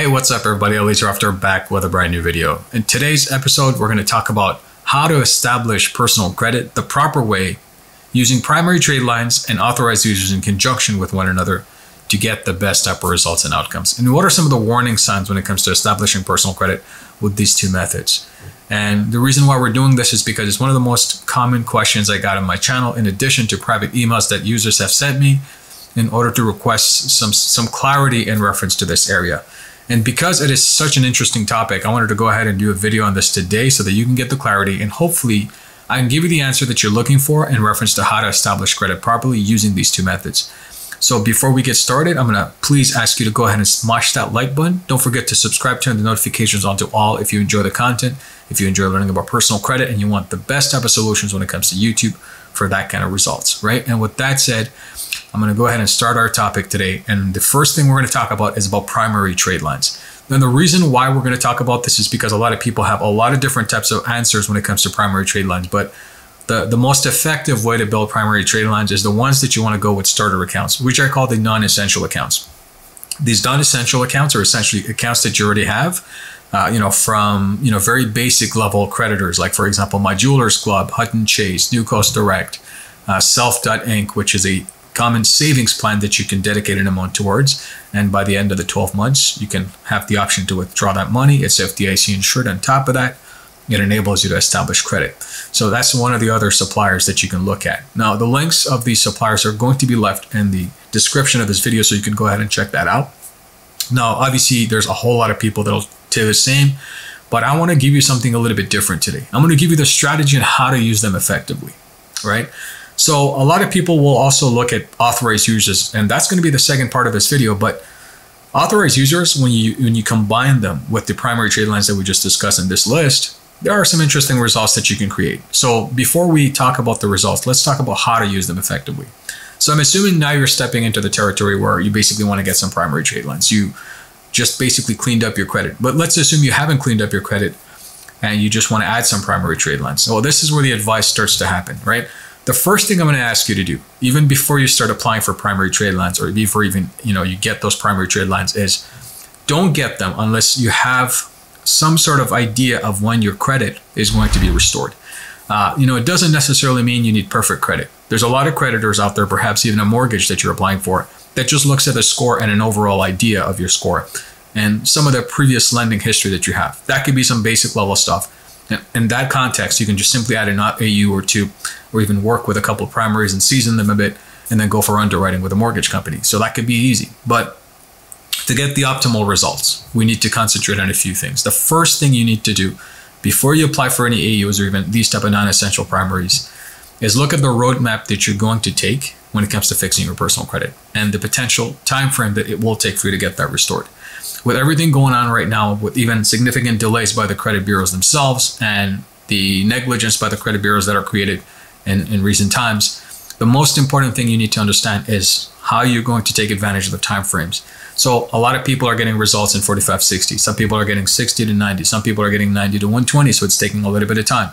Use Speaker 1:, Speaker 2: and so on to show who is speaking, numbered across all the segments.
Speaker 1: Hey, what's up everybody? Laser After back with a brand new video. In today's episode, we're going to talk about how to establish personal credit the proper way using primary trade lines and authorized users in conjunction with one another to get the best type of results and outcomes. And what are some of the warning signs when it comes to establishing personal credit with these two methods? And the reason why we're doing this is because it's one of the most common questions I got on my channel, in addition to private emails that users have sent me in order to request some clarity in reference to this area. And because it is such an interesting topic, I wanted to go ahead and do a video on this today so that you can get the clarity, and hopefully I can give you the answer that you're looking for in reference to how to establish credit properly using these two methods. So before we get started, I'm going to please ask you to go ahead and smash that like button. Don't forget to subscribe, turn the notifications on to all if you enjoy the content, if you enjoy learning about personal credit and you want the best type of solutions when it comes to YouTube for that kind of results, right? And with that said, I'm going to go ahead and start our topic today. And the first thing we're going to talk about is about primary trade lines. And the reason why we're going to talk about this is because a lot of people have a lot of different types of answers when it comes to primary trade lines. But the most effective way to build primary trade lines is the ones that you want to go with starter accounts, which I call the non-essential accounts. These non-essential accounts are essentially accounts that you already have, from very basic level creditors, like for example, My Jewelers Club, Hutton Chase, New Coast Direct, Self.Inc., which is a common savings plan that you can dedicate an amount towards. And by the end of the 12 months, you can have the option to withdraw that money. It's FDIC insured. On top of that, it enables you to establish credit. So that's one of the other suppliers that you can look at. Now, the links of these suppliers are going to be left in the description of this video, so you can go ahead and check that out. Now, obviously, there's a whole lot of people that'll do the same, but I want to give you something a little bit different today. I'm going to give you the strategy on how to use them effectively, right? So a lot of people will also look at authorized users, and that's going to be the second part of this video. But authorized users, when you combine them with the primary trade lines that we just discussed in this list, there are some interesting results that you can create. So before we talk about the results, let's talk about how to use them effectively. So I'm assuming now you're stepping into the territory where you basically want to get some primary trade lines. You just basically cleaned up your credit. But let's assume you haven't cleaned up your credit and you just want to add some primary trade lines. So this is where the advice starts to happen, right? The first thing I'm going to ask you to do, even before you start applying for primary trade lines, or before even you get those primary trade lines, is don't get them unless you have some sort of idea of when your credit is going to be restored. It doesn't necessarily mean you need perfect credit. There's a lot of creditors out there, perhaps even a mortgage that you're applying for, that just looks at the score and an overall idea of your score and some of the previous lending history that you have. That could be some basic level stuff. In that context, you can just simply add an AU or two, or even work with a couple of primaries and season them a bit, and then go for underwriting with a mortgage company. So that could be easy. But to get the optimal results, we need to concentrate on a few things. The first thing you need to do before you apply for any AUs or even these type of non-essential primaries is look at the roadmap that you're going to take when it comes to fixing your personal credit and the potential time frame that it will take for you to get that restored. With everything going on right now, with even significant delays by the credit bureaus themselves and the negligence by the credit bureaus that are created in recent times, the most important thing you need to understand is how you're going to take advantage of the time frames. So a lot of people are getting results in 45, 60. Some people are getting 60 to 90. Some people are getting 90 to 120, so it's taking a little bit of time.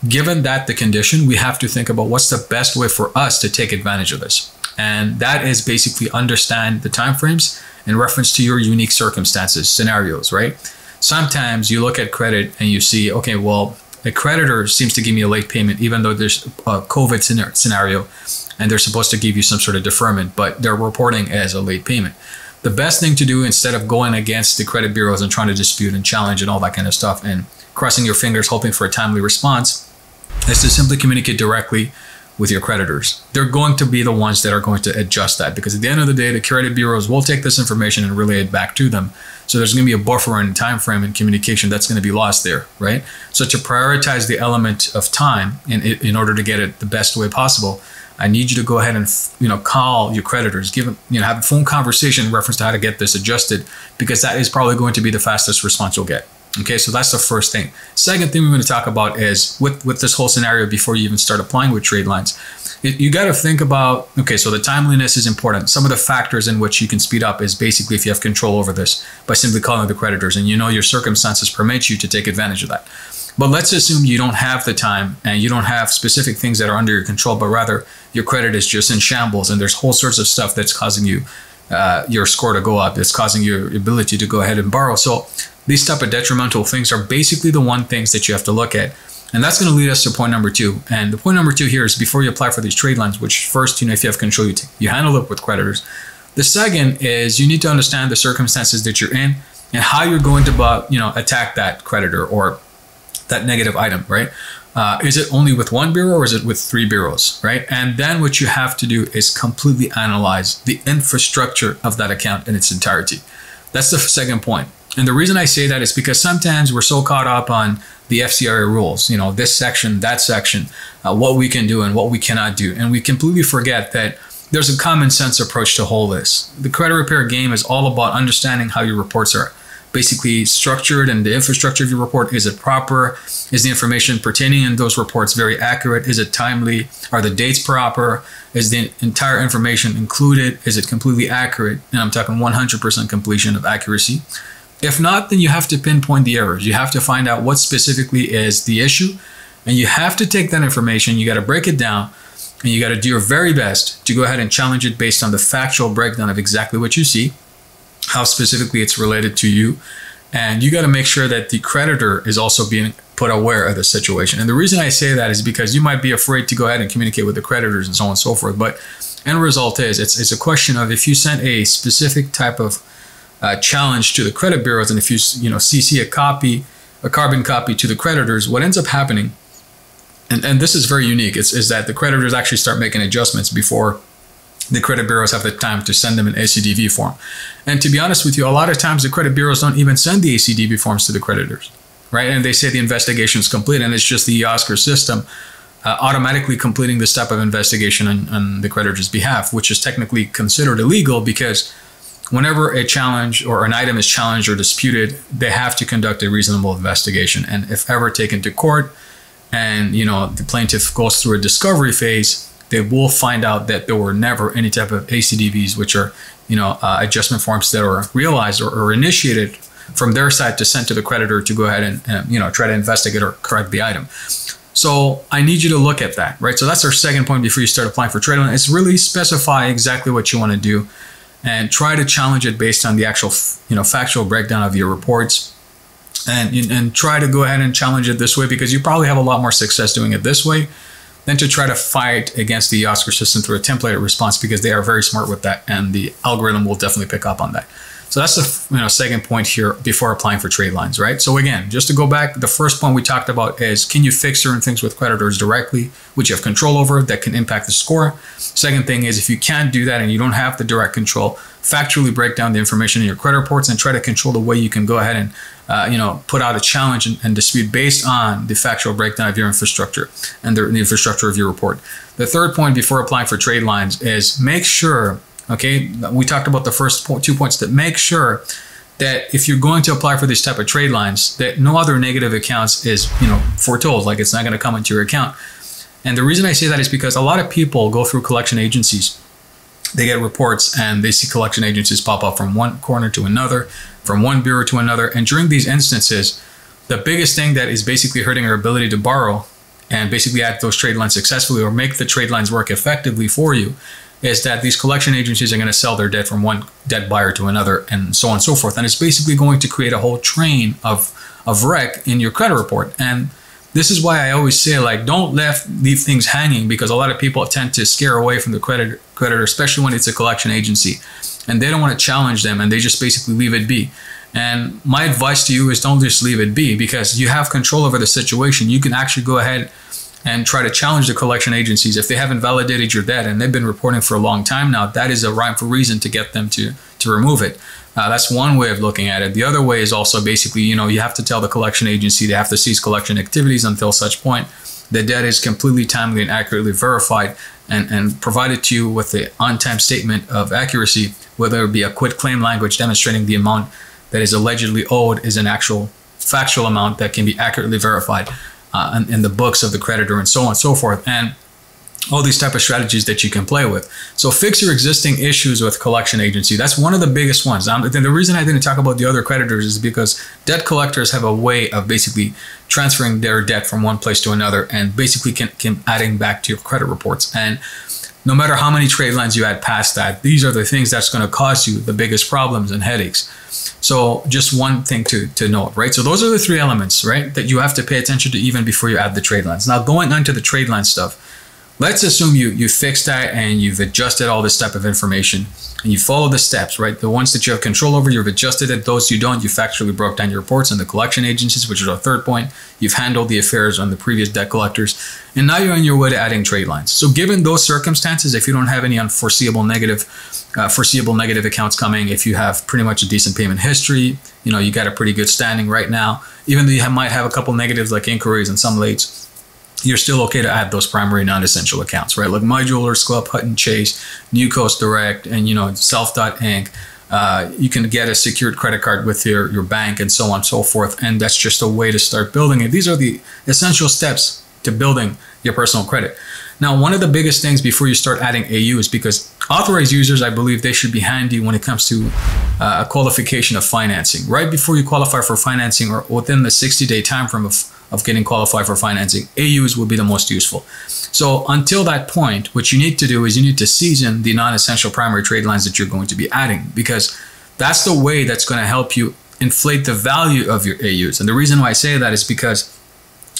Speaker 1: Given that the condition, we have to think about what's the best way for us to take advantage of this. And that is basically understand the time frames in reference to your unique circumstances, scenarios, right? Sometimes you look at credit and you see, okay, well, a creditor seems to give me a late payment, even though there's a COVID scenario and they're supposed to give you some sort of deferment, but they're reporting as a late payment. The best thing to do, instead of going against the credit bureaus and trying to dispute and challenge and all that kind of stuff and crossing your fingers hoping for a timely response, is to simply communicate directly with your creditors. They're going to be the ones that are going to adjust that, because at the end of the day, the credit bureaus will take this information and relay it back to them. So there's going to be a buffer in time frame and communication that's going to be lost there, right? So to prioritize the element of time in order to get it the best way possible, I need you to go ahead and call your creditors, give them, have a phone conversation in reference to how to get this adjusted, because that is probably going to be the fastest response you'll get. Okay, so that's the first thing. Second thing we're going to talk about is with this whole scenario, before you even start applying with trade lines, you got to think about, okay, so the timeliness is important. Some of the factors in which you can speed up is basically if you have control over this by simply calling the creditors and your circumstances permit you to take advantage of that. But let's assume you don't have the time and you don't have specific things that are under your control, but rather your credit is just in shambles and there's whole sorts of stuff that's causing you your score to go up. It's causing your ability to go ahead and borrow. So these type of detrimental things are basically the one things that you have to look at. And that's going to lead us to point number 2. And the point number 2 here is before you apply for these trade lines, which first, if you have control, you handle it with creditors. The second is you need to understand the circumstances that you're in and how you're going to, attack that creditor or that negative item, right? Is it only with one bureau or is it with 3 bureaus, right? And then what you have to do is completely analyze the infrastructure of that account in its entirety. That's the second point. And the reason I say that is because sometimes we're so caught up on the FCRA rules, this section, that section, what we can do and what we cannot do. And we completely forget that there's a common sense approach to whole this. The credit repair game is all about understanding how your reports are basically structured and the infrastructure of your report. Is it proper? Is the information pertaining in those reports very accurate? Is it timely? Are the dates proper? Is the entire information included? Is it completely accurate? And I'm talking 100% completion of accuracy. If not, then you have to pinpoint the errors. You have to find out what specifically is the issue. And you have to take that information, you got to break it down, and you got to do your very best to go ahead and challenge it based on the factual breakdown of exactly what you see, how specifically it's related to you. And you got to make sure that the creditor is also being put aware of the situation. And the reason I say that is because you might be afraid to go ahead and communicate with the creditors and so on and so forth. But end result is it's a question of if you send a specific type of challenge to the credit bureaus, and if you CC a carbon copy to the creditors, what ends up happening, and this is very unique, is that the creditors actually start making adjustments before the credit bureaus have the time to send them an ACDV form. And to be honest with you, a lot of times the credit bureaus don't even send the ACDV forms to the creditors, right? And they say the investigation is complete, and it's just the Oscar system automatically completing this type of investigation on the creditor's behalf, which is technically considered illegal because whenever a challenge or an item is challenged or disputed, they have to conduct a reasonable investigation. And if ever taken to court and the plaintiff goes through a discovery phase, they will find out that there were never any type of ACDVs, which are adjustment forms that are realized or initiated from their side to send to the creditor to go ahead and try to investigate or correct the item. So I need you to look at that, right? So that's our second point before you start applying for trade line. It's really specify exactly what you want to do and try to challenge it based on the actual, factual breakdown of your reports, and try to go ahead and challenge it this way, because you probably have a lot more success doing it this way than to try to fight against the Oscar system through a templated response, because they are very smart with that, and the algorithm will definitely pick up on that. So that's the second point here before applying for trade lines, right? So again, just to go back, the first point we talked about is, can you fix certain things with creditors directly, which you have control over, that can impact the score? Second thing is, if you can't do that and you don't have the direct control, factually break down the information in your credit reports and try to control the way you can go ahead and put out a challenge and dispute based on the factual breakdown of your infrastructure and the infrastructure of your report. The third point before applying for trade lines is make sure, okay, we talked about the first 2 points, that make sure that if you're going to apply for these type of trade lines, that no other negative accounts is foretold, like it's not going to come into your account. And the reason I say that is because a lot of people go through collection agencies. They get reports and they see collection agencies pop up from one corner to another, from one bureau to another. And during these instances, the biggest thing that is basically hurting our ability to borrow and basically add those trade lines successfully or make the trade lines work effectively for you is that these collection agencies are going to sell their debt from one debt buyer to another, and so on and so forth. And it's basically going to create a whole train of wreck in your credit report. And this is why I always say, like, don't leave things hanging, because a lot of people tend to scare away from the creditor, especially when it's a collection agency, and they don't want to challenge them, and they just basically leave it be. And my advice to you is don't just leave it be, because you have control over the situation. You can actually go ahead and try to challenge the collection agencies. If they haven't validated your debt and they've been reporting for a long time now, that is a rhyme for reason to get them to remove it. That's one way of looking at it. The other way is also basically, you have to tell the collection agency they have to cease collection activities until such point the debt is completely timely and accurately verified and provided to you with the on-time statement of accuracy, whether it be a quit claim language demonstrating the amount that is allegedly owed is an actual factual amount that can be accurately verified in the books of the creditor, and so on and so forth. And all these type of strategies that you can play with. So fix your existing issues with collection agency. That's one of the biggest ones. The reason I didn't talk about the other creditors is because debt collectors have a way of basically transferring their debt from one place to another and basically can adding back to your credit reports. And no matter how many trade lines you add past that, these are the things that's going to cause you the biggest problems and headaches. So just one thing to note, right? So those are the three elements, right, that you have to pay attention to even before you add the trade lines. Now, going on to the trade line stuff, let's assume you fixed that and you've adjusted all this type of information and you follow the steps, right? The ones that you have control over, you've adjusted it. Those you don't, you factually broke down your reports on the collection agencies, which is our third point. You've handled the affairs on the previous debt collectors. And now you're on your way to adding trade lines. So given those circumstances, if you don't have any foreseeable negative accounts coming, if you have pretty much a decent payment history, you got a pretty good standing right now, even though you might have a couple negatives like inquiries and some lates, you're still okay to add those primary non-essential accounts, right? Like My Jewelers Club, Hutton Chase, New Coast Direct, and Self.Inc. You can get a secured credit card with your bank and so on and so forth. And that's just a way to start building it. These are the essential steps to building your personal credit. Now, one of the biggest things before you start adding AUs, because authorized users, I believe they should be handy when it comes to a qualification of financing. Right before you qualify for financing or within the 60-day time frame of getting qualified for financing, AUs will be the most useful. So until that point, what you need to do is you need to season the non-essential primary trade lines that you're going to be adding, because that's the way that's going to help you inflate the value of your AUs. And the reason why I say that is because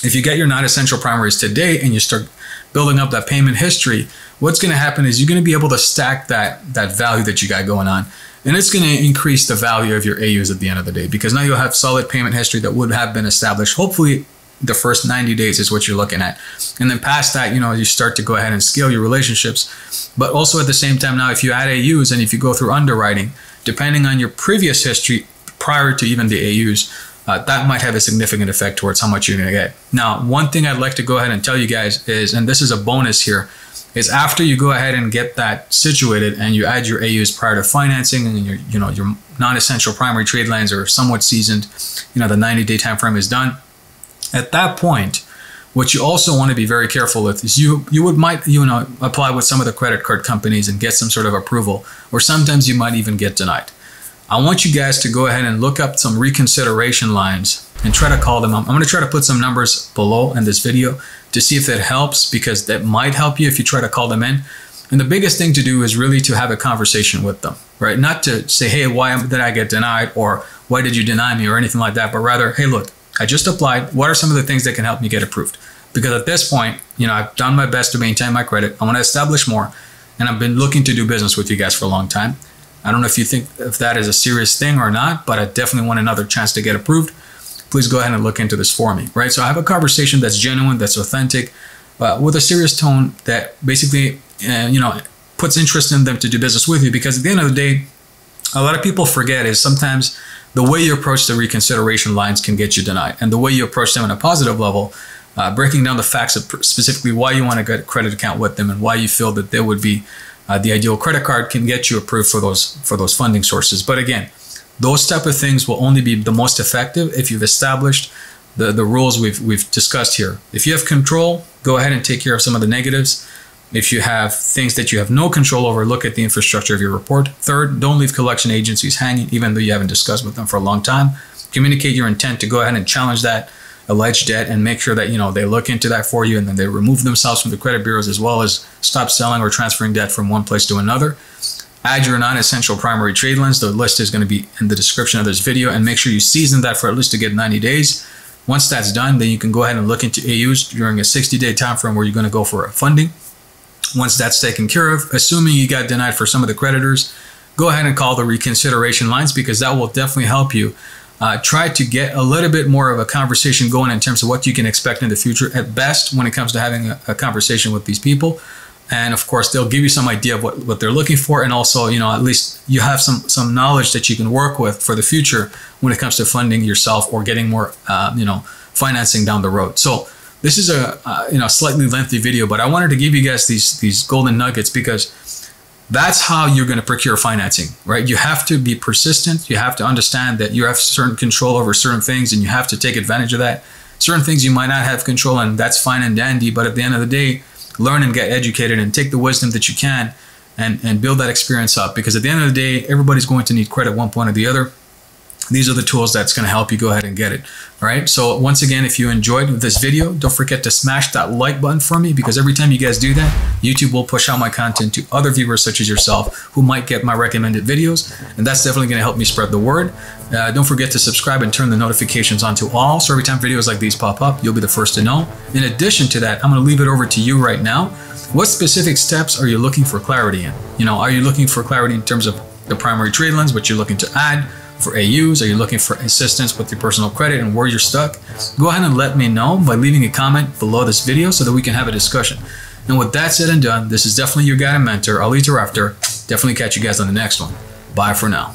Speaker 1: if you get your non-essential primaries today and you start building up that payment history, what's going to happen is you're going to be able to stack that value that you got going on. And it's going to increase the value of your AUs at the end of the day, because now you'll have solid payment history that would have been established. Hopefully, the first 90 days is what you're looking at. And then past that, you start to go ahead and scale your relationships. But also at the same time now, if you add AUs and if you go through underwriting, depending on your previous history prior to even the AUs, that might have a significant effect towards how much you're going to get. Now, one thing I'd like to go ahead and tell you guys is, and this is a bonus here, is after you go ahead and get that situated and you add your AUs prior to financing and your non-essential primary trade lines are somewhat seasoned, the 90-day time frame is done. At that point, what you also want to be very careful with is you might apply with some of the credit card companies and get some sort of approval, or sometimes you might even get denied. I want you guys to go ahead and look up some reconsideration lines and try to call them up. I'm going to try to put some numbers below in this video to see if that helps, because that might help you if you try to call them in. And the biggest thing to do is really to have a conversation with them, right? Not to say, hey, why did I get denied, or why did you deny me, or anything like that, but rather, hey, look, I just applied. What are some of the things that can help me get approved? Because at this point, I've done my best to maintain my credit. I want to establish more, and I've been looking to do business with you guys for a long time. I don't know if you think if that is a serious thing or not, but I definitely want another chance to get approved. Please go ahead and look into this for me, right? So I have a conversation that's genuine, that's authentic, with a serious tone that basically, puts interest in them to do business with you. Because at the end of the day, a lot of people forget is sometimes the way you approach the reconsideration lines can get you denied. And the way you approach them on a positive level, breaking down the facts of specifically why you want to get a credit account with them and why you feel that they would be the ideal credit card, can get you approved for those funding sources. But again, those type of things will only be the most effective if you've established the rules we've discussed here. If you have control, go ahead and take care of some of the negatives. If you have things that you have no control over, look at the infrastructure of your report. Third, don't leave collection agencies hanging, even though you haven't discussed with them for a long time. Communicate your intent to go ahead and challenge that alleged debt, and make sure that they look into that for you, and then they remove themselves from the credit bureaus, as well as stop selling or transferring debt from one place to another. Add your non-essential primary trade lines. The list is going to be in the description of this video, and make sure you season that for at least to get 90 days. Once that's done, then you can go ahead and look into AUs during a 60-day time frame where you're going to go for a funding. Once that's taken care of, assuming you got denied for some of the creditors, go ahead and call the reconsideration lines, because that will definitely help you try to get a little bit more of a conversation going in terms of what you can expect in the future at best when it comes to having a conversation with these people. And of course, they'll give you some idea of what they're looking for. And also, at least you have some knowledge that you can work with for the future when it comes to funding yourself or getting more, financing down the road. So this is a slightly lengthy video, but I wanted to give you guys these golden nuggets, because that's how you're going to procure financing, right? You have to be persistent. You have to understand that you have certain control over certain things, and you have to take advantage of that. Certain things you might not have control, and that's fine and dandy. But at the end of the day, learn and get educated and take the wisdom that you can and build that experience up. Because at the end of the day, everybody's going to need credit at one point or the other. these are the tools that's going to help you go ahead and get it. All right. So once again, if you enjoyed this video, don't forget to smash that like button for me, because every time you guys do that, YouTube will push out my content to other viewers such as yourself who might get my recommended videos. And that's definitely going to help me spread the word. Don't forget to subscribe and turn the notifications on to all. So every time videos like these pop up, you'll be the first to know. In addition to that, I'm going to leave it over to you right now. What specific steps are you looking for clarity in? Are you looking for clarity in terms of the primary trade lines, what you're looking to add for AUs? Are you looking for assistance with your personal credit and where you're stuck? Go ahead and let me know by leaving a comment below this video so that we can have a discussion. And with that said and done, this is definitely your guide and mentor, Ali Tarafter. Definitely catch you guys on the next one. Bye for now.